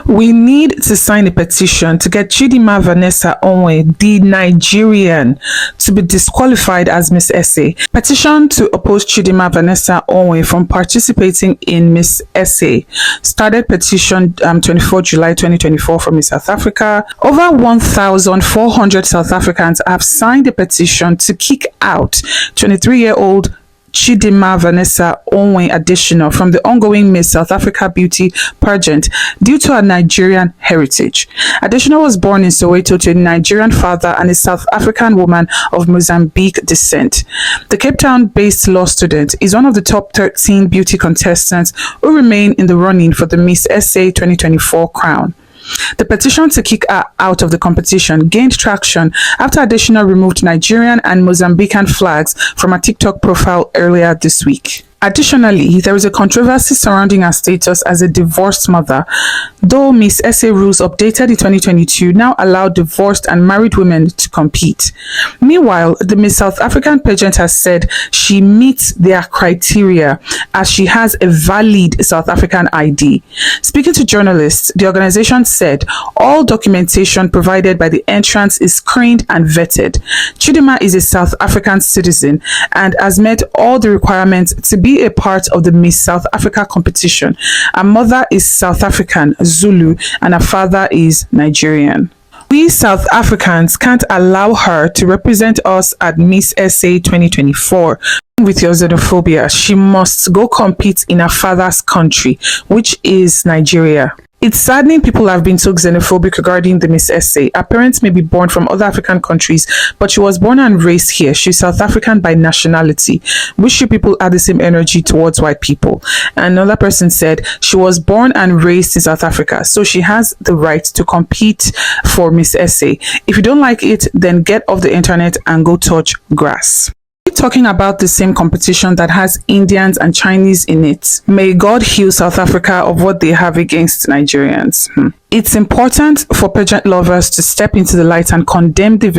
We need to sign a petition to get Chidinma Vanessa Onwe, the Nigerian, to be disqualified as Miss SA. Petition to oppose Chidinma Vanessa Onwe from participating in Miss SA. Started petition 24 July 2024 from South Africa. Over 1,400 South Africans have signed a petition to kick out 23-year-old Chidinma Vanessa Onwe Adeshina from the ongoing Miss South Africa beauty pageant due to her Nigerian heritage. Adeshina was born in Soweto to a Nigerian father and a South African woman of Mozambique descent. The Cape Town-based law student is one of the top 13 beauty contestants who remain in the running for the Miss SA 2024 crown. The petition to kick her out of the competition gained traction after Adeshina removed Nigerian and Mozambican flags from her TikTok profile earlier this week. Additionally, there is a controversy surrounding her status as a divorced mother, though Miss SA rules updated in 2022 now allow divorced and married women to compete. Meanwhile, the Miss South African pageant has said she meets their criteria as she has a valid South African ID. Speaking to journalists, the organization said all documentation provided by the entrants is screened and vetted. Chidinma is a South African citizen and has met all the requirements to be a part of the Miss South Africa competition. Her mother is South African, Zulu, and her father is Nigerian. We South Africans can't allow her to represent us at Miss SA 2024. With your xenophobia, she must go compete in her father's country, which is Nigeria. It's saddening people have been so xenophobic regarding the Miss SA. Her parents may be born from other African countries, but she was born and raised here. She's South African by nationality. Wish you people had the same energy towards white people. Another person said she was born and raised in South Africa, so she has the right to compete for Miss SA. If you don't like it, then get off the internet and go touch grass. Talking about the same competition that has Indians and Chinese in it. May God heal South Africa of what they have against Nigerians. It's important for pageant lovers to step into the light and condemn the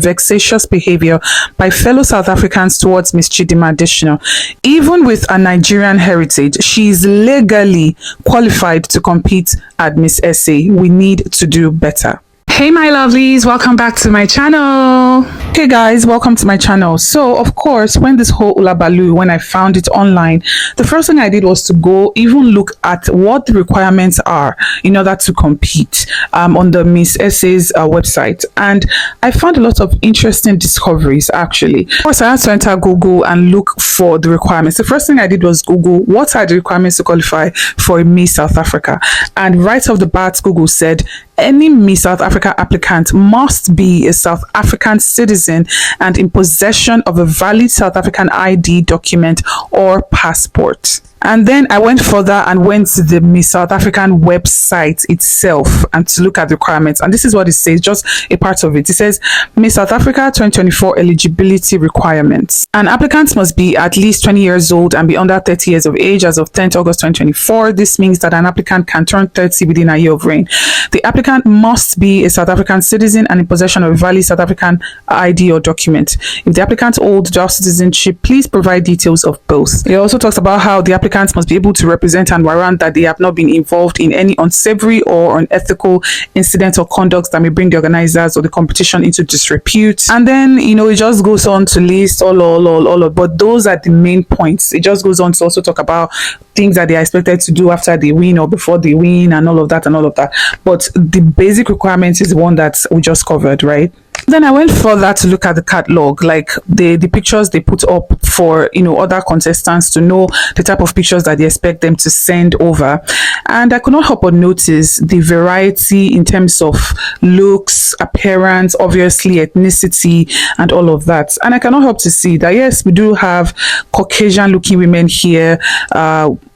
vexatious behavior by fellow South Africans towards Miss Chidinma Adeshina. Even with a Nigerian heritage, she is legally qualified to compete at Miss SA. We need to do better. Hey my lovelies, welcome back to my channel. Okay guys, welcome to my channel. So of course, when this whole ulabaloo, when I found it online, the first thing I did was to go even look at what the requirements are in order to compete on the Miss SA's website, and I found a lot of interesting discoveries actually. Of course, I had to enter Google and look for the requirements. The first thing I did was Google what are the requirements to qualify for a Miss South Africa, and right off the bat Google said any Miss South Africa applicant must be a South African citizen and in possession of a valid South African ID document or passport. And then I went further and went to the Miss South African website itself and to look at the requirements. And this is what it says, just a part of it. It says Miss South Africa 2024 eligibility requirements. An applicant must be at least 20 years old and be under 30 years of age as of 10th August 2024. This means that an applicant can turn 30 within a year of reign. The applicant must be a South African citizen and in possession of a valid South African ID or document. If the applicant holds dual citizenship, please provide details of both. It also talks about how the applicants must be able to represent and warrant that they have not been involved in any unsavory or unethical incident or conduct that may bring the organizers or the competition into disrepute. And then, it just goes on to list all, but those are the main points. It just goes on to also talk about things that they are expected to do after they win or before they win and all of that. But the basic requirements is the one that we just covered, right? Then I went further to look at the catalog, like the pictures they put up for other contestants to know the type of pictures that they expect them to send over. And I could not help but notice the variety in terms of looks, appearance, obviously ethnicity, and all of that. And I cannot help to see that yes, we do have Caucasian looking women here,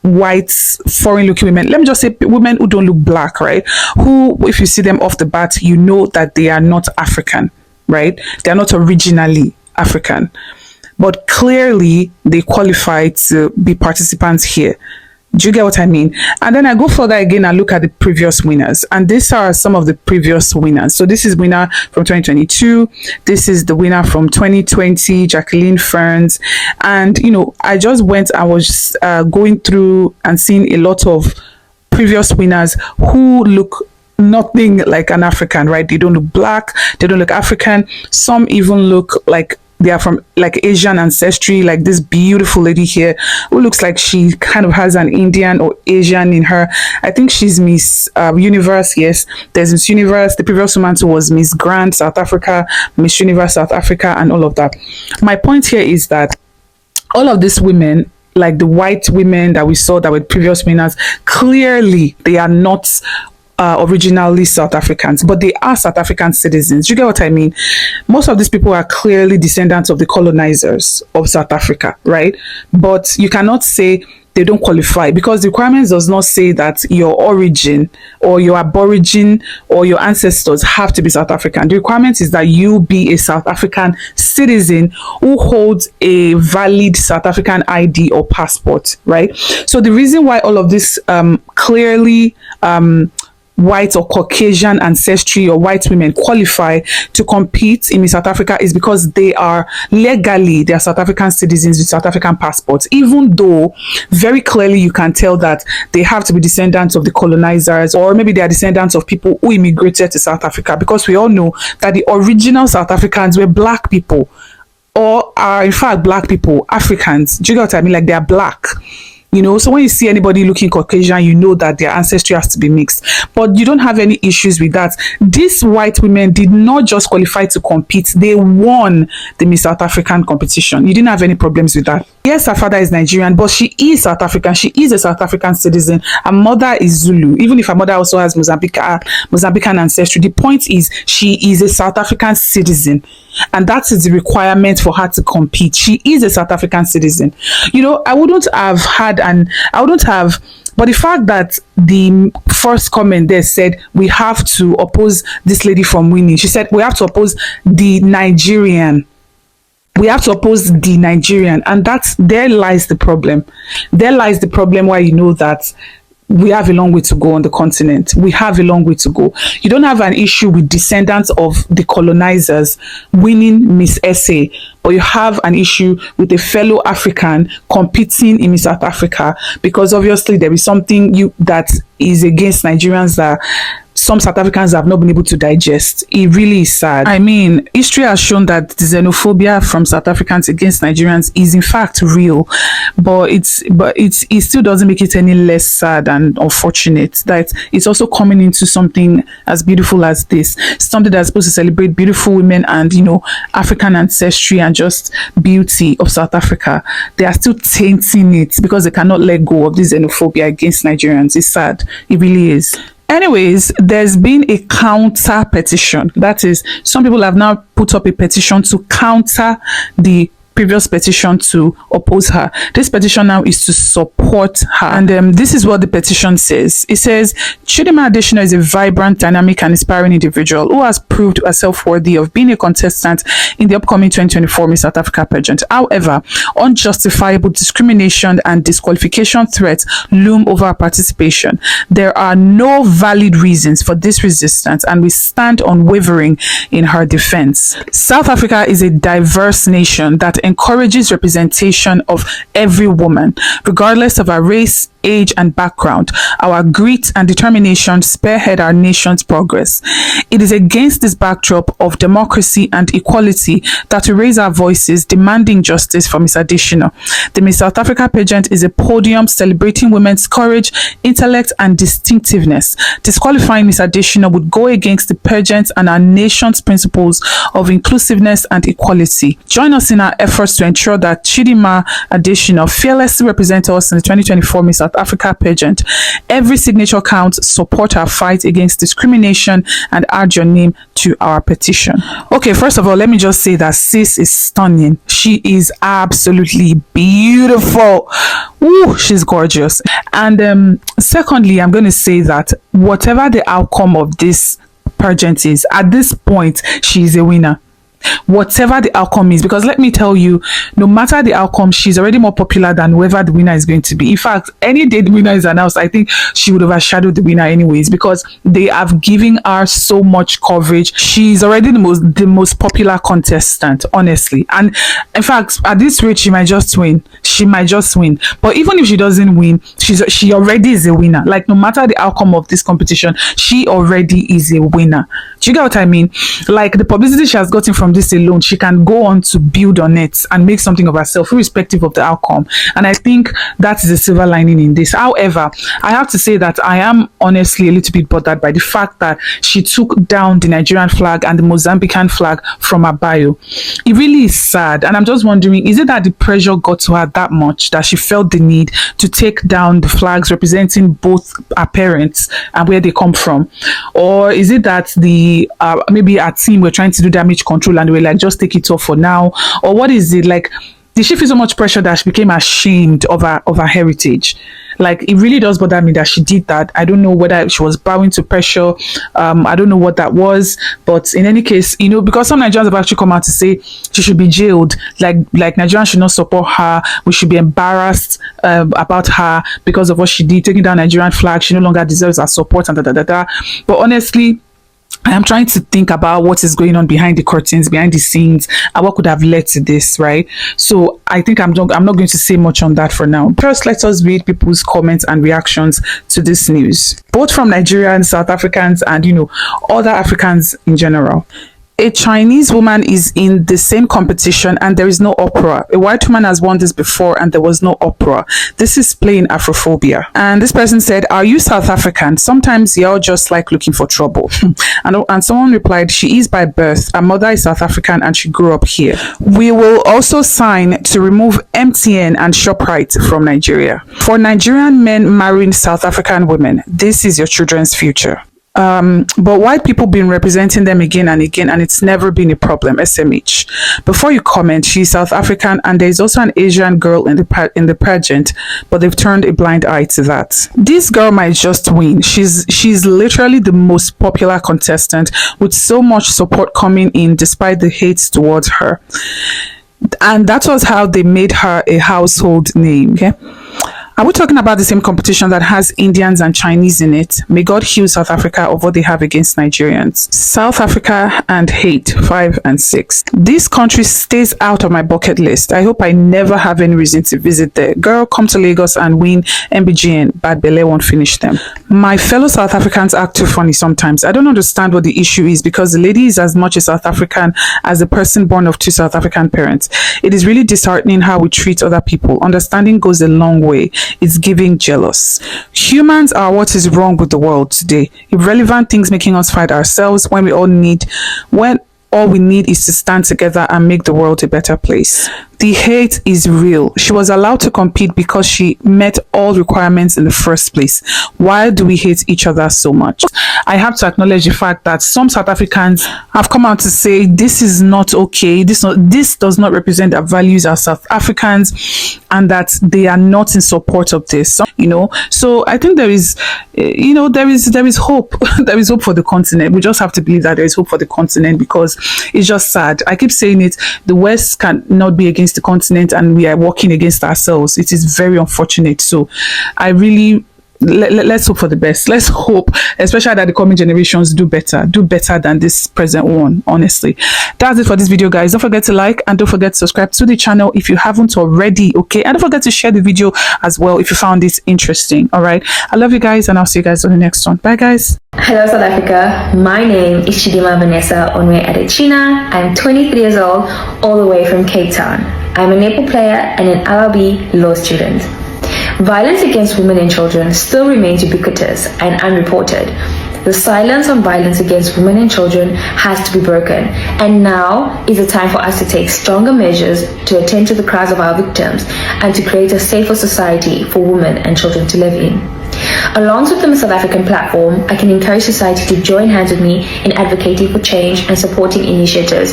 white foreign looking women, let me just say women who don't look black, right, who if you see them off the bat you know that they are not African, right? They are not originally African, but clearly they qualify to be participants here. Do you get what I mean? And then I go further again and look at the previous winners. And these are some of the previous winners. So this is winner from 2022. This is the winner from 2020, Jacqueline Ferns. And, I just went, I was going through and seeing a lot of previous winners who look nothing like an African, right? They don't look black, they don't look African. Some even look like they are from like Asian ancestry, like this beautiful lady here who looks like she kind of has an Indian or Asian in her. I think she's Miss Universe. Yes, there's Miss Universe. The previous woman too was Miss Grand South Africa, Miss Universe South Africa, and all of that. My point here is that all of these women, like the white women that we saw that were previous winners, clearly they are not originally South Africans, but they are South African citizens. You get what I mean? Most of these people are clearly descendants of the colonizers of South Africa, right? But you cannot say they don't qualify, because the requirements does not say that your origin or your aborigine or your ancestors have to be South African. The requirement is that you be a South African citizen who holds a valid South African ID or passport, right? So the reason why all of this clearly white or Caucasian ancestry or white women qualify to compete in South Africa is because they are South African citizens with South African passports, even though very clearly you can tell that they have to be descendants of the colonizers, or maybe they are descendants of people who immigrated to South Africa, because we all know that the original South Africans were black people, or are in fact black people, Africans. Do you know what I mean? Like they are black. You know, so when you see anybody looking Caucasian, you know that their ancestry has to be mixed. But you don't have any issues with that. These white women did not just qualify to compete, they won the Miss South African competition. You didn't have any problems with that. Yes, her father is Nigerian, but she is South African. She is a South African citizen. Her mother is Zulu, even if her mother also has Mozambican ancestry. The point is, she is a South African citizen. And that is the requirement for her to compete. She is a South African citizen. You know, but the fact that the first comment there said we have to oppose this lady from winning, she said we have to oppose the Nigerian. We have to oppose the Nigerian, and there lies the problem. There lies the problem why you know that we have a long way to go on the continent. We have a long way to go. You don't have an issue with descendants of the colonizers winning Miss SA, but you have an issue with a fellow African competing in Miss South Africa, because obviously there is something that is against Nigerians that some South Africans have not been able to digest. It really is sad. I mean, history has shown that the xenophobia from South Africans against Nigerians is in fact real, but it still doesn't make it any less sad and unfortunate that it's also coming into something as beautiful as this, something that's supposed to celebrate beautiful women and, you know, African ancestry and just beauty of South Africa. They are still tainting it because they cannot let go of this xenophobia against Nigerians. It's sad. It really is. Anyways, there's been a counter petition. That is, some people have now put up a petition to counter the previous petition to oppose her. This petition now is to support her. And this is what the petition says. It says, Chidinma Adeshina is a vibrant, dynamic, and inspiring individual who has proved herself worthy of being a contestant in the upcoming 2024 Miss South Africa pageant. However, unjustifiable discrimination and disqualification threats loom over her participation. There are no valid reasons for this resistance, and we stand unwavering in her defense. South Africa is a diverse nation that encourages representation of every woman, regardless of her race, age, and background. Our grit and determination spearhead our nation's progress. It is against this backdrop of democracy and equality that we raise our voices demanding justice for Miss Adeshina. The Miss South Africa pageant is a podium celebrating women's courage, intellect, and distinctiveness. Disqualifying Miss Adeshina would go against the pageant and our nation's principles of inclusiveness and equality. Join us in our efforts to ensure that Chidinma Adeshina fearlessly represents us in the 2024 Miss South Africa pageant. Every signature counts. Support our fight against discrimination and add your name to our petition. Okay, first of all, let me just say that sis is stunning. She is absolutely beautiful. Ooh, she's gorgeous. And secondly, I'm going to say that whatever the outcome of this pageant is, at this point, she is a winner. whatever the outcome is, because let me tell you, no matter the outcome, she's already more popular than whoever the winner is going to be. In fact, any day the winner is announced, I think she would overshadow the winner anyways, because they have given her so much coverage. She's already the most popular contestant, honestly. And in fact, at this rate, she might just win. But even if she doesn't win, she already is a winner. Like, no matter the outcome of this competition, she already is a winner. Do you get what I mean? Like, the publicity she has gotten from this alone, she can go on to build on it and make something of herself, irrespective of the outcome. And I think that is a silver lining in this. However, I have to say that I am honestly a little bit bothered by the fact that she took down the Nigerian flag and the Mozambican flag from her bio. It really is sad. And I'm just wondering, is it that the pressure got to her that much that she felt the need to take down the flags representing both her parents and where they come from? Or is it that maybe our team were trying to do damage control and they were like, just take it off for now? Or what is it? Like, did she feel so much pressure that she became ashamed of her heritage? Like, it really does bother me that she did that. I don't know whether she was bowing to pressure. I don't know what that was. But in any case, because some Nigerians have actually come out to say she should be jailed. Like Nigerians should not support her. We should be embarrassed about her because of what she did, taking down Nigerian flag. She no longer deserves our support and da. But honestly, I am trying to think about what is going on behind the curtains, behind the scenes, and what could have led to this, right? So I think I'm not going to say much on that for now. First, let us read people's comments and reactions to this news, both from Nigerians, South Africans, and other Africans in general. A Chinese woman is in the same competition and there is no uproar. A white woman has won this before and there was no uproar. This is plain Afrophobia. And this person said, are you South African? Sometimes you're just like looking for trouble. and someone replied, she is by birth. Her mother is South African and she grew up here. We will also sign to remove MTN and ShopRite from Nigeria. For Nigerian men marrying South African women, this is your children's future. But white people been representing them again and again, and it's never been a problem. SMH. Before you comment, she's South African, and there is also an Asian girl in the pageant, but they've turned a blind eye to that. This girl might just win. She's literally the most popular contestant with so much support coming in, despite the hate towards her. And that was how they made her a household name. Okay. Are we talking about the same competition that has Indians and Chinese in it? May God heal South Africa of what they have against Nigerians. South Africa and hate, 5 and 6. This country stays out of my bucket list. I hope I never have any reason to visit there. Girl, come to Lagos and win MBGN. Bad Belle won't finish them. My fellow South Africans act too funny sometimes. I don't understand what the issue is, because the lady is as much a South African as the person born of 2 South African parents. It is really disheartening how we treat other people. Understanding goes a long way. It's giving jealous. Humans are what is wrong with the world today. Irrelevant things making us fight ourselves when all we need is to stand together and make the world a better place. The hate is real. She was allowed to compete because she met all requirements in the first place. Why do we hate each other so much? I have to acknowledge the fact that some South Africans have come out to say this is not okay. This does not represent our values as South Africans, and that they are not in support of this. So I think there is hope. There is hope for the continent. We just have to believe that there is hope for the continent, because it's just sad. I keep saying it. The West cannot be against the continent, and we are working against ourselves. It is very unfortunate. So I really let's hope for the best. Let's hope, especially that the coming generations do better than this present one. Honestly, that's it for this video, guys. Don't forget to like and don't forget to subscribe to the channel if you haven't already. Okay, and don't forget to share the video as well if you found this interesting. All right, I love you guys, and I'll see you guys on the next one. Bye, guys. Hello, South Africa. My name is Vanessa Onwe Adeshina. I'm 23 years old, all the way from Cape Town. I'm a netball player and an LLB law student. Violence against women and children still remains ubiquitous and unreported. The silence on violence against women and children has to be broken, and now is the time for us to take stronger measures to attend to the cries of our victims and to create a safer society for women and children to live in. Alongside the South African platform, I can encourage society to join hands with me in advocating for change and supporting initiatives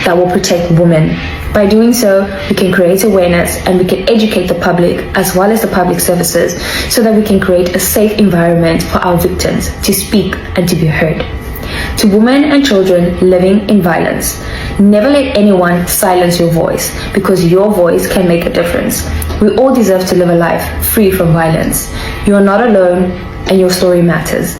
that will protect women. By doing so, we can create awareness and we can educate the public as well as the public services so that we can create a safe environment for our victims to speak and to be heard. To women and children living in violence, Never let anyone silence your voice, because your voice can make a difference. We all deserve to live a life free from violence. You are not alone, and your story matters.